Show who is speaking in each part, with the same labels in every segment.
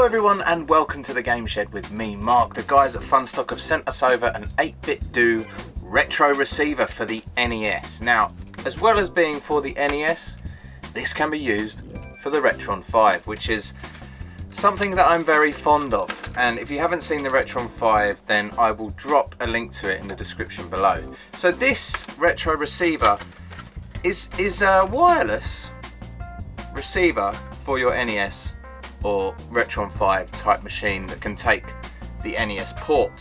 Speaker 1: Hello everyone and welcome to the Game Shed with me, Mark. The guys at Funstock have sent us over an 8BitDo Retro Receiver for the NES. Now, as well as being for the NES, this can be used for the Retron 5, which is something that I'm very fond of. And if you haven't seen the Retron 5, then I will drop a link to it in the description below. So this Retro Receiver is a wireless receiver for your NES or Retron 5 type machine that can take the NES port.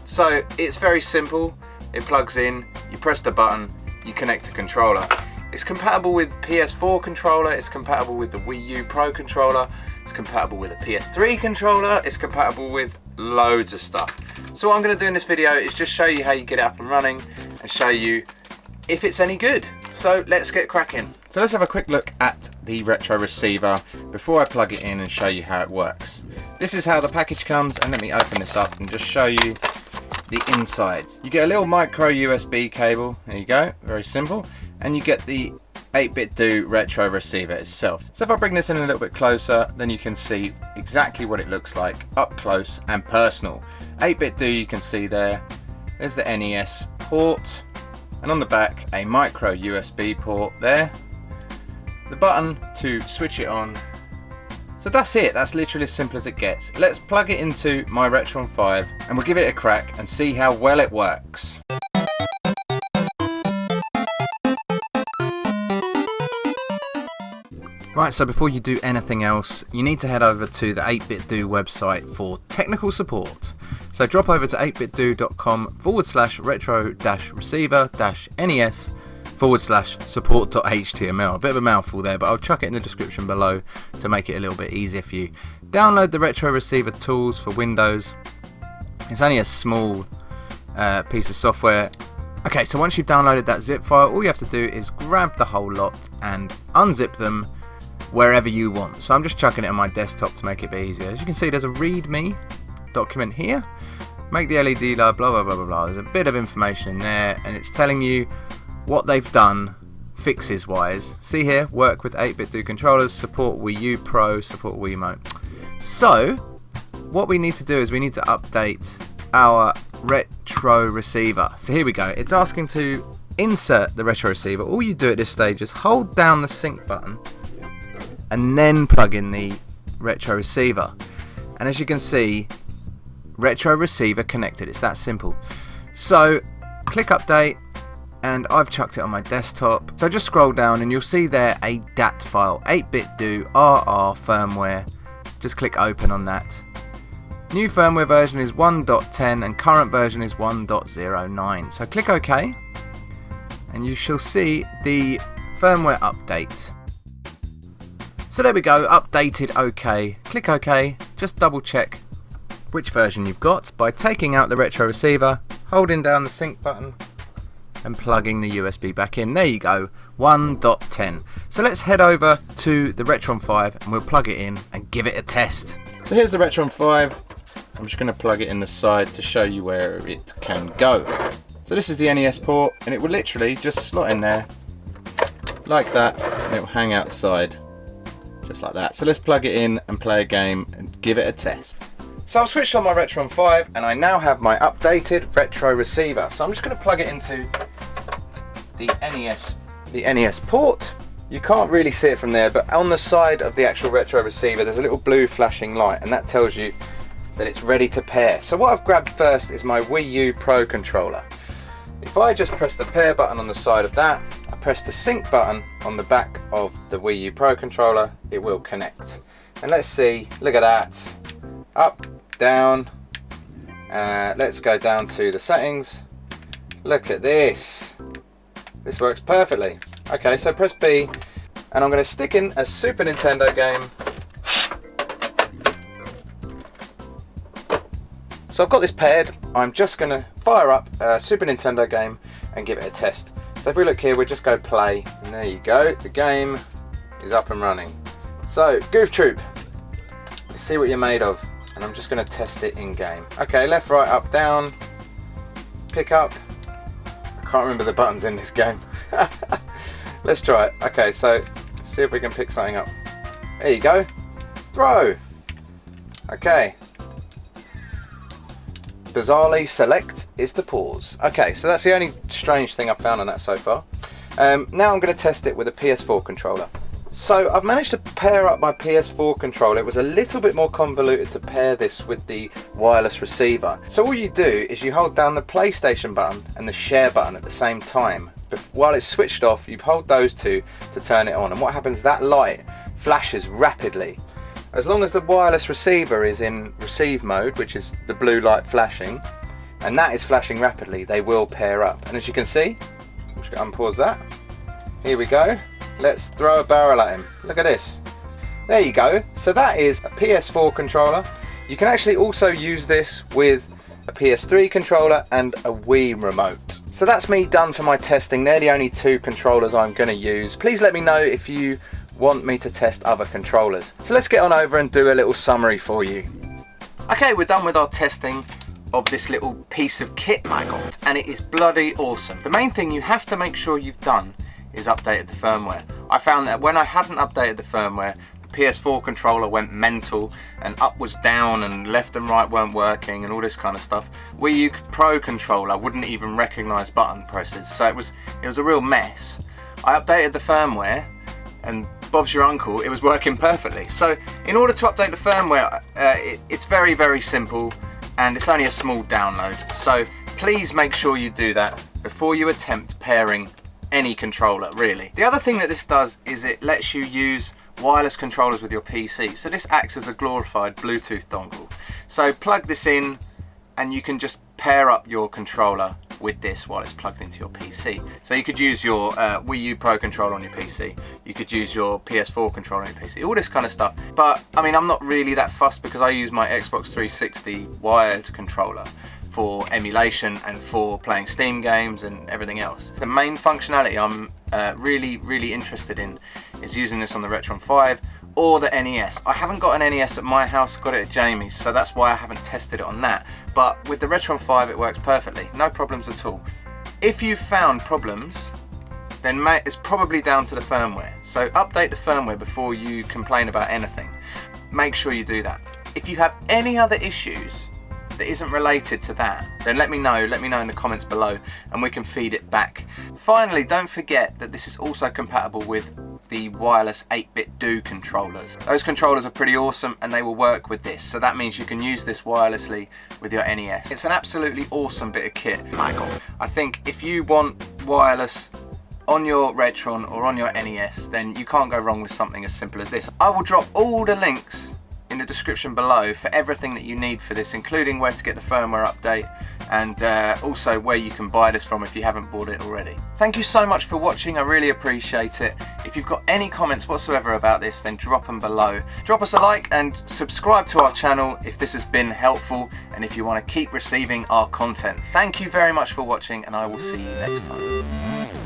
Speaker 1: So it's very simple. It plugs in, you press the button, you connect a controller. It's compatible with PS4 controller, it's compatible with the Wii U Pro controller, it's compatible with a PS3 controller, it's compatible with loads of stuff. So what I'm going to do in this video is just show you how you get it up and running and show you if it's any good. So let's get cracking. So let's have a quick look at the Retro Receiver before I plug it in and show you how it works. This is how the package comes, and let me open this up and just show you the insides. You get a little micro USB cable, there you go, very simple, and you get the 8BitDo Retro Receiver itself. So if I bring this in a little bit closer, then you can see exactly what it looks like up close and personal. 8BitDo, you can see there's the NES port, and on the back a micro USB port there, the button to switch it on. So that's it, that's literally as simple as it gets. Let's plug it into my Retron 5 and we'll give it a crack and see how well it works. Right, so before you do anything else, you need to head over to the 8BitDo website for technical support. So drop over to 8BitDo.com/retro-receiver-nes/support.html. A bit of a mouthful there, but I'll chuck it in the description below to make it a little bit easier for you. Download the Retro Receiver tools for Windows. It's only a small piece of software. Okay, so once you've downloaded that zip file, all you have to do is grab the whole lot and unzip them wherever you want. So I'm just chucking it on my desktop to make it a bit easier. As you can see, there's a README document here. Make the LED light, blah blah blah blah blah. There's a bit of information in there, and it's telling you what they've done fixes wise. See here, work with 8BitDo controllers, support Wii U Pro, support Wii Remote. So what we need to do is we need to update our Retro Receiver. So here we go. It's asking to insert the Retro Receiver. All you do at this stage is hold down the sync button and then plug in the Retro Receiver. And as you can see, Retro Receiver connected. It's that simple. So click update, and I've chucked it on my desktop. So just scroll down and you'll see there a DAT file, 8BitDo RR firmware. Just click open on that. New firmware version is 1.10 and current version is 1.09. So click OK and you shall see the firmware update. So there we go, updated OK. Click OK, just double check which version you've got by taking out the Retro Receiver, holding down the sync button and plugging the USB back in. There you go, 1.10. So let's head over to the Retron 5 and we'll plug it in and give it a test. So here's the Retron 5. I'm just going to plug it in the side to show you where it can go. So this is the NES port, and it will literally just slot in there like that, and it will hang outside just like that. So let's plug it in and play a game and give it a test. So I've switched on my Retron 5 and I now have my updated Retro Receiver. So I'm just going to plug it into the NES port. You can't really see it from there, but on the side of the actual Retro Receiver there's a little blue flashing light, and that tells you that it's ready to pair. So what I've grabbed first is my Wii U Pro controller. If I just press the pair button on the side of that, I press the sync button on the back of the Wii U Pro controller, it will connect. And let's see, look at that. Up, down, let's go down to the settings. Look at this. This works perfectly. Okay, so press B, and I'm going to stick in a Super Nintendo game. So I've got this paired. I'm just going to fire up a Super Nintendo game and give it a test. So if we look here, we'll just go play, and there you go, the game is up and running. So Goof Troop, let's see what you're made of, and I'm just going to test it in game. Okay, left, right, up, down, pick up. I can't remember the buttons in this game. Let's try it. Okay, so see if we can pick something up. There you go. Throw. Okay. Bizarrely, select is to pause. Okay, so that's the only strange thing I've found on that so far. Now I'm going to test it with a PS4 controller. So I've managed to pair up my PS4 controller. It was a little bit more convoluted to pair this with the wireless receiver. So all you do is you hold down the PlayStation button and the share button at the same time. While it's switched off, you hold those two to turn it on, and what happens, that light flashes rapidly. As long as the wireless receiver is in receive mode, which is the blue light flashing, and that is flashing rapidly, they will pair up. And as you can see, I'm just going to unpause that. Here we go. Let's throw a barrel at him. Look at this. There you go. So that is a PS4 controller. You can actually also use this with a PS3 controller and a Wii remote. So that's me done for my testing. They're the only two controllers I'm going to use. Please let me know if you want me to test other controllers. So let's get on over and do a little summary for you. Okay, we're done with our testing of this little piece of kit I got, and it is bloody awesome. The main thing you have to make sure you've done is updated the firmware. I found that when I hadn't updated the firmware, the PS4 controller went mental, and up was down and left and right weren't working and all this kind of stuff. Wii U Pro controller wouldn't even recognize button presses, so it was a real mess. I updated the firmware and Bob's your uncle, it was working perfectly. So in order to update the firmware, it's very, very simple, and it's only a small download. So please make sure you do that before you attempt pairing any controller, really. The other thing that this does is it lets you use wireless controllers with your PC. So this acts as a glorified Bluetooth dongle. So plug this in and you can just pair up your controller with this while it's plugged into your PC. So you could use your Wii U Pro controller on your PC, you could use your PS4 controller on your PC, all this kind of stuff. But I mean, I'm not really that fussed because I use my Xbox 360 wired controller for emulation and for playing Steam games and everything else. The main functionality I'm really interested in is using this on the Retron 5 or the NES. I haven't got an NES at my house, I've got it at Jamie's, so that's why I haven't tested it on that. But with the Retron 5 it works perfectly, no problems at all. If you've found problems, then it's probably down to the firmware. So update the firmware before you complain about anything. Make sure you do that. If you have any other issues that isn't related to that, then let me know in the comments below and we can feed it back. Finally, don't forget that this is also compatible with the wireless 8BitDo controllers. Those controllers are pretty awesome and they will work with this, so that means you can use this wirelessly with your NES. It's an absolutely awesome bit of kit, Michael. I think if you want wireless on your Retron or on your NES, then you can't go wrong with something as simple as this. I will drop all the links in the description below for everything that you need for this, including where to get the firmware update and also where you can buy this from if you haven't bought it already. Thank you so much for watching, I really appreciate it. If you've got any comments whatsoever about this, then drop them below. Drop us a like and subscribe to our channel if this has been helpful and if you want to keep receiving our content. Thank you very much for watching and I will see you next time.